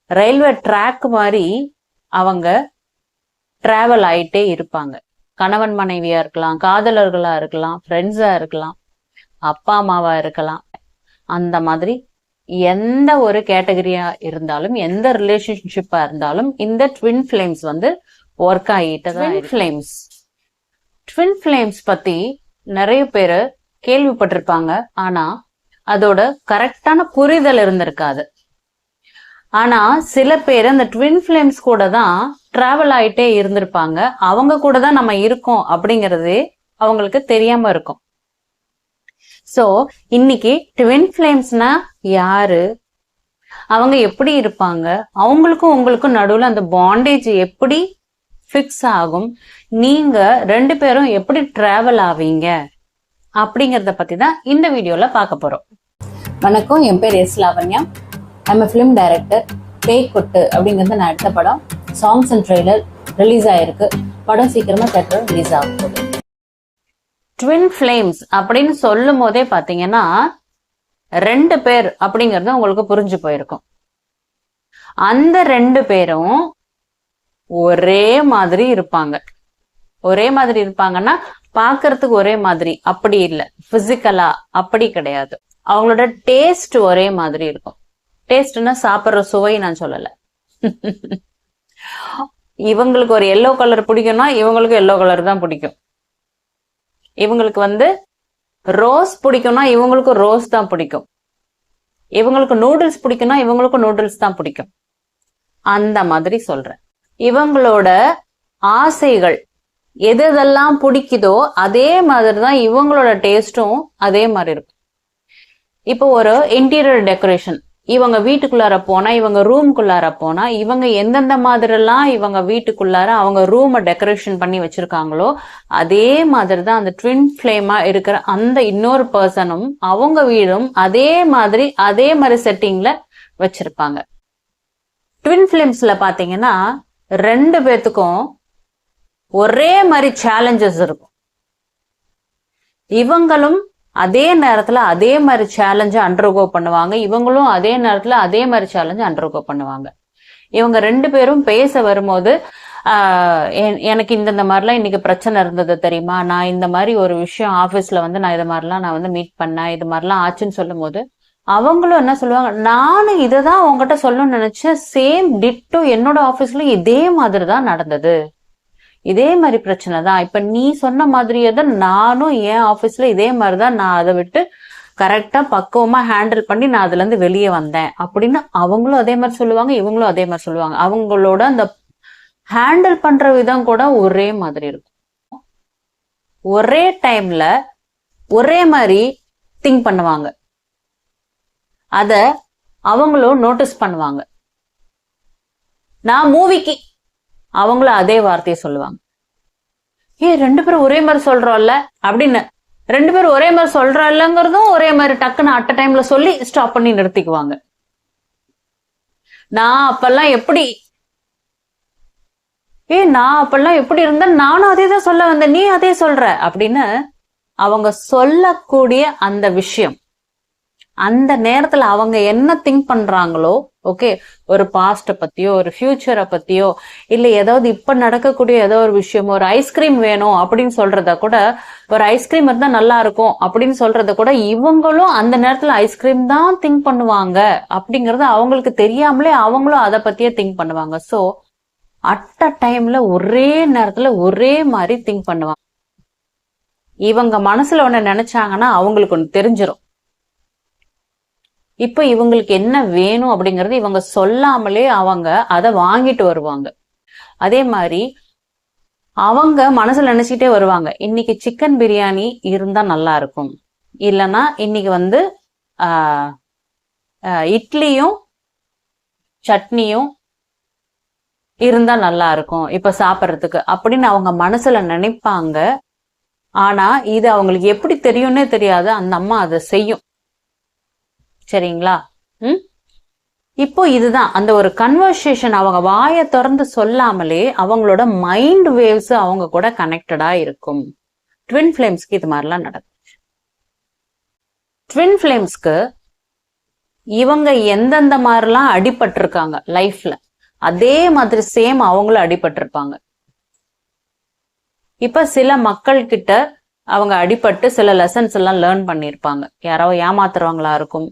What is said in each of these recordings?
Railway track மாதிரி அவங்க travel ஆயிட்டே இருப்பாங்க. கணவன் மனைவியா இருக்கலாம், காதலர்களா இருக்கலாம், ஃப்ரெண்ட்ஸா இருக்கலாம், அப்பா அம்மாவா இருக்கலாம். அந்த மாதிரி எந்த ஒரு கேட்டகரியா இருந்தாலும், எந்த ரிலேஷன்ஷிப்பா இருந்தாலும் இந்த ட்வின் ஃபிளேம்ஸ் வந்து ஒர்க் ஆகிட்டு தான். ட்வின் ஃபிளேம்ஸ் பத்தி நிறைய பேரு கேள்விப்பட்டிருப்பாங்க. ஆனா அதோட கரெக்டான புரிதல் இருந்திருக்காது. ஆனா சில பேர் அந்த ட்வின் ஃபிளேம்ஸ் கூட தான் டிராவல் ஆயிட்டே இருந்திருப்பாங்க. அவங்க கூட தான் நம்ம இருக்கோம் அப்படிங்கறது அவங்களுக்கு தெரியாம இருக்கும். சோ இன்னைக்கு ட்வின் ஃபிளேம்ஸ்னா யாரு, அவங்க எப்படி இருப்பாங்க, அவங்களுக்கும் உங்களுக்கும் நடுவுல அந்த பாண்டேஜ் எப்படி ஃபிக்ஸ் ஆகும், நீங்க ரெண்டு பேரும் எப்படி டிராவல் ஆவீங்க அப்படிங்கறத பத்தி தான் இந்த வீடியோல பார்க்க போறோம். வணக்கம், என் பேர் S Lavanya. I'm a film director. பேய் கொட்டு அப்படிங்கிறது நான் எடுத்த படம். சாங்ஸ் அண்ட் ட்ரெய்லர் ரிலீஸ் ஆயிருக்கு. படம் சீக்கிரமா தேட்டர் ரிலீஸ் ஆக போகுது. ட்வின் ஃபிளேம்ஸ் அப்படின்னு சொல்லும் போதே பாத்தீங்கன்னா ரெண்டு பேர் அப்படிங்கறது உங்களுக்கு புரிஞ்சு போயிருக்கும். அந்த ரெண்டு பேரும் ஒரே மாதிரி இருப்பாங்க. ஒரே மாதிரி இருப்பாங்கன்னா பாக்குறதுக்கு ஒரே மாதிரி அப்படி இல்லை, பிசிக்கலா அப்படி கிடையாது. அவங்களோட டேஸ்ட் ஒரே மாதிரி இருக்கும். டேஸ்ட்னா சாப்பிட்ற சுவை நான் சொல்லல. இவங்களுக்கு ஒரு எல்லோ கலர் பிடிக்கும்னா இவங்களுக்கு எல்லோ கலர் தான் பிடிக்கும். இவங்களுக்கு வந்து ரோஸ் பிடிக்கும்னா இவங்களுக்கு ரோஸ் தான் பிடிக்கும். இவங்களுக்கு நூடுல்ஸ் பிடிக்கும்னா இவங்களுக்கு நூடுல்ஸ் தான் பிடிக்கும். அந்த மாதிரி சொல்றேன். இவங்களோட ஆசைகள் எதெல்லாம் பிடிக்குதோ அதே மாதிரிதான் இவங்களோட டேஸ்டும் அதே மாதிரி இருக்கும். இப்போ ஒரு இன்டீரியர் டெக்கரேஷன், இவங்க வீட்டுக்குள்ளார போனா, இவங்க ரூம்குள்ளார போனா, இவங்க எந்தெந்த மாதிரிலாம் இவங்க வீட்டுக்குள்ளார அவங்க ரூமை டெக்கரேஷன் பண்ணி வச்சிருக்காங்களோ அதே மாதிரிதான் அந்த ட்வின் ஃபிளேமா இருக்கிற அந்த இன்னொரு பர்சனும் அவங்க வீடும் அதே மாதிரி செட்டிங்ல வச்சிருப்பாங்க. ட்வின் ஃபிளேம்ஸ்ல பாத்தீங்கன்னா ரெண்டு பேத்துக்கும் ஒரே மாதிரி சேலஞ்சஸ் இருக்கும். இவங்களும் அதே நேரத்துல அதே மாதிரி சேலஞ்ச அண்டர்கோ பண்ணுவாங்க, இவங்களும் அதே நேரத்துல அதே மாதிரி சேலஞ்ச அண்டர்கோ பண்ணுவாங்க. இவங்க ரெண்டு பேரும் பேச வரும்போது எனக்கு இந்த மாதிரிலாம் இன்னைக்கு பிரச்சனை இருந்தது தெரியுமா, நான் இந்த மாதிரி ஒரு விஷயம் ஆபீஸ்ல வந்து நான் இது மாதிரிலாம் நான் வந்து மீட் பண்ணேன், இது மாதிரிலாம் ஆச்சுன்னு சொல்லும் போது அவங்களும் என்ன சொல்லுவாங்க, நானும் இததான் உங்ககிட்ட சொல்லணும்னு நினைச்சேன், சேம் டிட்டோ என்னோட ஆபீஸ்ல இதே மாதிரி தான் நடந்தது, இதே மாதிரி பிரச்சனை தான், இப்ப நீ சொன்ன மாதிரியே தான் நானும் என் ஆபீஸ்ல இதே மாதிரிதான் நான் அதை விட்டு கரெக்டா பக்குவமா ஹேண்டில் பண்ணி நான் அதுல இருந்து வெளியே வந்தேன் அப்படின்னு அவங்களும் அதே மாதிரி சொல்லுவாங்க, இவங்களும் அதே மாதிரி சொல்லுவாங்க. அவங்களோட அந்த ஹேண்டில் பண்ற விதம் கூட ஒரே மாதிரி இருக்கும். ஒரே டைம்ல ஒரே மாதிரி திங்க் பண்ணுவாங்க. அத அவங்களும் நோட்டீஸ் பண்ணுவாங்க. நான் மூவிக்கு அவங்களும் அதே வார்த்தையை சொல்லுவாங்க, ரெண்டு பேரும் ஒரே மாதிரி சொல்றோம்ல அப்படின்னு. ரெண்டு பேரும் ஒரே மாதிரி சொல்றோம்லங்கிறதும் ஒரே மாதிரி டக்குன்னு அட் அ டைம்ல சொல்லி ஸ்டாப் பண்ணி நிறுத்திக்குவாங்க. நான் அப்பெல்லாம் எப்படி இருந்தேன், நானும் அதே தான் சொல்ல வந்தேன், நீ அதே சொல்ற அப்படின்னு அவங்க சொல்லக்கூடிய அந்த விஷயம், அந்த நேரத்துல அவங்க என்ன திங்க் பண்றாங்களோ, ஓகே, ஒரு பாஸ்ட பத்தியோ ஒரு ஃபியூச்சரை பத்தியோ இல்ல ஏதாவது இப்ப நடக்கக்கூடிய ஏதோ ஒரு விஷயம், ஒரு ஐஸ்கிரீம் வேணும் அப்படின்னு சொல்றத கூட, ஒரு ஐஸ்கிரீம் இருந்தா நல்லா இருக்கும் அப்படின்னு சொல்றத கூட இவங்களும் அந்த நேரத்துல ஐஸ்கிரீம் தான் திங்க் பண்ணுவாங்க அப்படிங்கறது அவங்களுக்கு தெரியாமலே அவங்களும் அதை பத்தியே திங்க் பண்ணுவாங்க. சோ அட் அ டைம்ல ஒரே நேரத்துல ஒரே மாதிரி திங்க் பண்ணுவாங்க. இவங்க மனசுல ஒண்ணு நினைச்சாங்கன்னா அவங்களுக்கு ஒண்ணு தெரிஞ்சிடும். இப்ப இவங்களுக்கு என்ன வேணும் அப்படிங்கறது இவங்க சொல்லாமலே அவங்க அதை வாங்கிட்டு வருவாங்க. அதே மாதிரி அவங்க மனசுல நினைச்சிட்டே வருவாங்க, இன்னைக்கு சிக்கன் பிரியாணி இருந்தா நல்லா இருக்கும், இல்லைன்னா இன்னைக்கு வந்து இட்லியும் சட்னியும் இருந்தா நல்லா இருக்கும் இப்ப சாப்பிட்றதுக்கு அப்படின்னு அவங்க மனசுல நினைப்பாங்க. ஆனா இது அவங்களுக்கு எப்படி தெரியும்னே தெரியாது, அந்த அம்மா அதை செய்யும். சரிங்களா? இப்போ இதுதான் அந்த ஒரு கன்வர்சேஷன். அவங்க வாயை திறந்து சொல்லாமலே அவங்களோட மைண்ட் வேவ்ஸ் அவங்க கூட கனெக்டடா இருக்கும். ட்வின் ஃபிளேம்ஸ்க்கு இது மாதிரிலாம் நடக்கும். ட்வின் ஃபிளேம்ஸ்க்கு இவங்க எந்தெந்த மாதிரிலாம் அடிபட்டிருக்காங்க லைஃப்ல, அதே மாதிரி சேம் அவங்களும் அடிபட்டிருப்பாங்க. இப்ப சில மக்கள் கிட்ட அவங்க அடிபட்டு சில லெசன்ஸ் எல்லாம் லேர்ன் பண்ணியிருப்பாங்க. யாரோ ஏமாத்துறவங்களா இருக்கும்,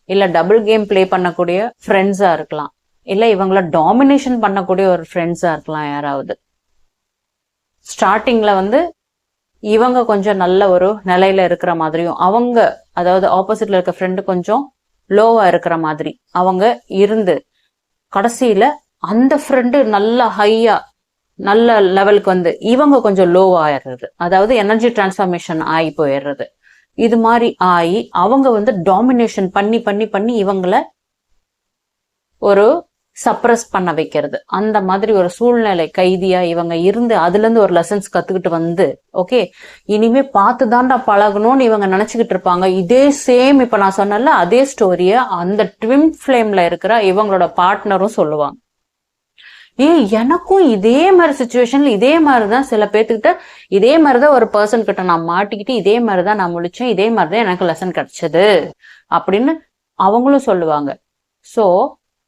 இல்ல டபுள் கேம் பிளே பண்ணக்கூடிய ஃப்ரெண்ட்ஸா இருக்கலாம், இல்ல இவங்கள டாமினேஷன் பண்ணக்கூடிய ஒரு ஃப்ரெண்ட்ஸா இருக்கலாம். யாராவது ஸ்டார்டிங்ல இவங்க கொஞ்சம் நல்ல ஒரு நிலையில இருக்கிற மாதிரியும், அவங்க அதாவது ஆப்போசிட்ல இருக்க ஃப்ரெண்டு கொஞ்சம் லோவா இருக்கிற மாதிரி அவங்க இருந்து, கடைசியில அந்த ஃப்ரெண்டு நல்ல ஹையா நல்ல லெவலுக்கு இவங்க கொஞ்சம் லோவா ஆயிடுறது, அதாவது எனர்ஜி டிரான்ஸ்ஃபார்மேஷன் ஆகி போயிடுறது. இது மாதிரி ஆகி அவங்க டாமினேஷன் பண்ணி பண்ணி பண்ணி இவங்கள ஒரு சப்ரஸ் பண்ண வைக்கிறது. அந்த மாதிரி ஒரு சூழ்நிலை கைதியா இவங்க இருந்து அதுல இருந்து ஒரு லெசன்ஸ் கத்துக்கிட்டு ஓகே இனிமே பார்த்துதான்டா பழகணும்னு இவங்க நினைச்சுக்கிட்டு இருப்பாங்க. இதே சேம் இப்ப நான் சொன்னல அதே ஸ்டோரிய அந்த ட்வின் ஃபிளேம்ல இருக்கிற இவங்களோட பார்ட்னரும் சொல்லுவாங்க. எனக்கும் இதே மாதிரி சுச்சுவேஷன்ல இதே மாதிரிதான் சில பேர்த்துக்கிட்ட இதே மாதிரிதான் ஒரு பர்சன் கிட்ட நான் மாட்டிக்கிட்டு இதே மாதிரிதான் நான் முழிச்சேன், இதே மாதிரிதான் எனக்கு லெசன் கிடைச்சது அப்படின்னு அவங்களும் சொல்லுவாங்க. சோ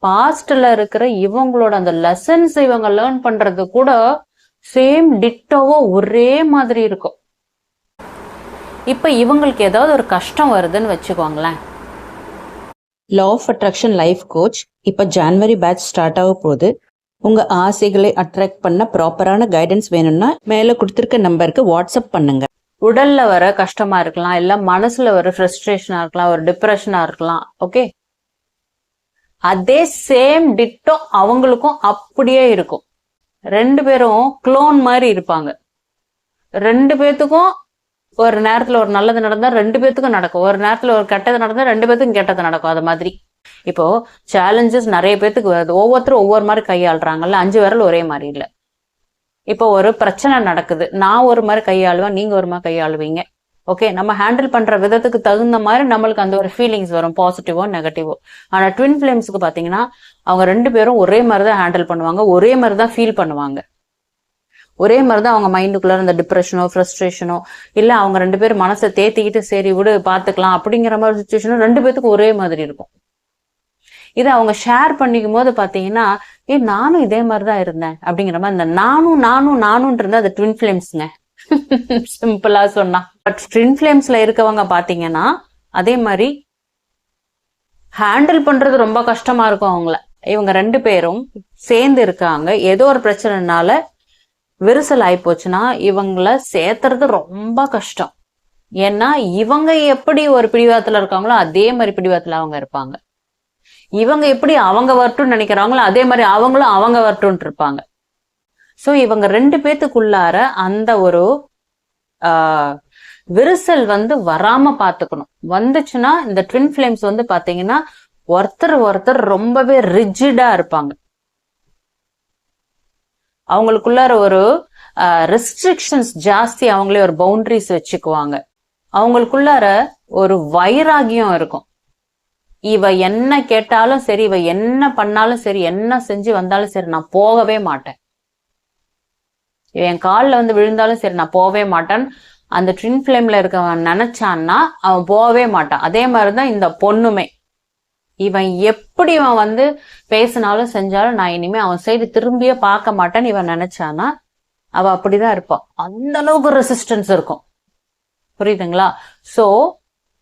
பாஸ்ட்ல இருக்கிற இவங்களோட அந்த லெசன்ஸ் இவங்க லேர்ன் பண்றது கூட சேம் டிட்டோவோ ஒரே மாதிரி இருக்கும். இப்ப இவங்களுக்கு ஏதாவது ஒரு கஷ்டம் வருதுன்னு வச்சுக்கோங்களேன். Law of attraction life coach இப்போ ஜான்வரி பேட்ச் ஸ்டார்ட் ஆக போகுது. உங்க ஆசைகளை அட்ராக்ட் பண்ண ப்ராப்பரான கைடன்ஸ் வேணும்னா மேல கொடுத்துருக்க நம்பருக்கு வாட்ஸ்அப் பண்ணுங்க. உடல்ல வர கஷ்டமா இருக்கலாம், இல்ல மனசுல வர ஃப்ரஸ்ட்ரேஷனா இருக்கலாம், ஒரு டிப்ரெஷனா இருக்கலாம். ஓகே அதே சேம் டிட்டோ அவங்களுக்கும் அப்படியே இருக்கும். ரெண்டு பேரும் குளோன் மாதிரி இருப்பாங்க. ரெண்டு பேத்துக்கும் ஒரு நேரத்துல ஒரு நல்லது நடந்தா ரெண்டு பேத்துக்கும் நடக்கும், ஒரு நேரத்துல ஒரு கெட்டது நடந்தா ரெண்டு பேத்துக்கும் கெட்டது நடக்கும். அது மாதிரி இப்போ சேலஞ்சஸ் நிறைய பேத்துக்கு வருது, ஒவ்வொருத்தரும் ஒவ்வொரு மாதிரி கையாளுறாங்கல்ல, 5 விரல் ஒரே மாதிரி இல்ல. இப்போ ஒரு பிரச்சனை நடக்குது, நான் ஒரு மாதிரி கையாளுவேன், நீங்க ஒரு மாதிரி கையாளுவீங்க. ஓகே நம்ம ஹேண்டில் பண்ற விதத்துக்கு தகுந்த மாதிரி நம்மளுக்கு அந்த ஒரு ஃபீலிங்ஸ் வரும், பாசிட்டிவோ நெகட்டிவோ. ஆனா ட்வின் ஃபிளேம்ஸ்க்கு பாத்தீங்கன்னா அவங்க ரெண்டு பேரும் ஒரே மாதிரி தான் ஹேண்டில் பண்ணுவாங்க, ஒரே மாதிரி தான் ஃபீல் பண்ணுவாங்க, ஒரே மாதிரிதான் அவங்க மைண்டுக்குள்ள இந்த டிப்ரெஷனோ ஃப்ரஸ்ட்ரேஷனோ இல்ல அவங்க ரெண்டு பேரும் மனசை தேத்திக்கிட்டு சரி விடு பாத்துக்கலாம் அப்படிங்கிற மாதிரி சுச்சுவேஷனும் ரெண்டு பேத்துக்கும் ஒரே மாதிரி இருக்கும். இதை அவங்க ஷேர் பண்ணிக்கும் போது பாத்தீங்கன்னா நானும் இதே மாதிரிதான் இருந்தேன் அப்படிங்கிற மாதிரி இந்த நானும் இருந்தா அது ட்வின் ஃபிளேம்ஸ்ங்க. சிம்பிளா சொன்னா. பட் ட்வின் ஃபிளேம்ஸ்ல இருக்கவங்க பாத்தீங்கன்னா அதே மாதிரி ஹேண்டில் பண்றது ரொம்ப கஷ்டமா இருக்கும் அவங்கள. இவங்க ரெண்டு பேரும் சேர்ந்து இருக்காங்க, ஏதோ ஒரு பிரச்சனைனால விரிசல் ஆகி போச்சுன்னா இவங்கள சேர்த்துறது ரொம்ப கஷ்டம். ஏன்னா இவங்க எப்படி ஒரு பிடிவாதத்துல இருக்காங்களோ அதே மாதிரி பிடிவாதத்துல அவங்க இருப்பாங்க. இவங்க எப்படி அவங்க வரட்டும்னு நினைக்கிறாங்களோ அதே மாதிரி அவங்களும் அவங்க வரட்டும்னு இருப்பாங்க. சோ இவங்க ரெண்டு பேத்துக்குள்ளார அந்த ஒரு விரிசல் வராம பாத்துக்கணும். வந்துச்சுன்னா இந்த ட்வின் ஃபிளேம்ஸ் பாத்தீங்கன்னா ஒருத்தர் ரொம்பவே ரிஜிடா இருப்பாங்க. அவங்களுக்குள்ளார ஒரு ரெஸ்ட்ரிக்ஷன்ஸ் ஜாஸ்தி, அவங்களே ஒரு பவுண்டரிஸ் வச்சுக்குவாங்க. அவங்களுக்குள்ளார ஒரு வைராகியம் இருக்கும். இவ என்ன கேட்டாலும் சரி, இவ என்ன பண்ணாலும் சரி, என்ன செஞ்சு வந்தாலும் சரி, நான் போகவே மாட்டேன். என் காலில் விழுந்தாலும் சரி நான் போகவே மாட்டேன். அந்த ட்வின் ஃபிளேம்ல இருக்கவன் நினைச்சான்னா அவன் போகவே மாட்டான். அதே மாதிரிதான் இந்த பொண்ணுமே. இவன் எப்படி இவன் பேசினாலும் செஞ்சாலும் நான் இனிமே அவன் சைடு திரும்பியே பார்க்க மாட்டேன்னு இவன் நினைச்சானா அவ அப்படிதான் இருப்பான். அந்த அளவுக்கு ரெசிஸ்டன்ஸ் இருக்கும். புரியுதுங்களா? சோ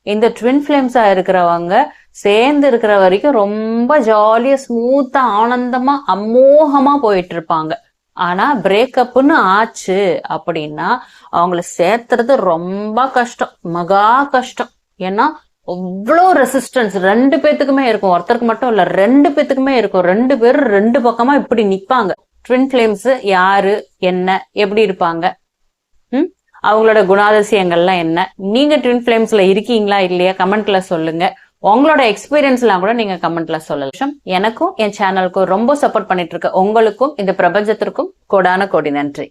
இந்த ட்வின் ஃபிளேம்ஸா இருக்கிறவங்க சேர்ந்து இருக்கிற வரைக்கும் ரொம்ப ஜாலியா ஸ்மூத்தா ஆனந்தமா அமோகமா போயிட்டு இருப்பாங்க. ஆனா பிரேக்கப்னு ஆச்சு அப்படின்னா அவங்கள சேர்த்துறது ரொம்ப கஷ்டம், மகா கஷ்டம். ஏன்னா அவ்வளோ ரெசிஸ்டன்ஸ் ரெண்டு பேத்துக்குமே இருக்கும். ஒருத்தருக்கு மட்டும் இல்ல, ரெண்டு பேத்துக்குமே இருக்கும். ரெண்டு பேரும் ரெண்டு பக்கமா இப்படி நிப்பாங்க. ட்வின் ஃபிளேம்ஸ் யாரு, என்ன, எப்படி இருப்பாங்க, அவங்களோட குணாதிசயங்கள்லாம் என்ன? நீங்க ட்வின் ஃபிளேம்ஸ்ல இருக்கீங்களா இல்லையா கமெண்ட்ல சொல்லுங்க. உங்களோட எக்ஸ்பீரியன்ஸ்லாம் கூட நீங்க கமெண்ட்ல சொல்லலாம். எனக்கும் என் சேனலுக்கும் ரொம்ப சப்போர்ட் பண்ணிட்டு இருக்க உங்களுக்கும் இந்த பிரபஞ்சத்திற்கும் கோடான கோடி நன்றி.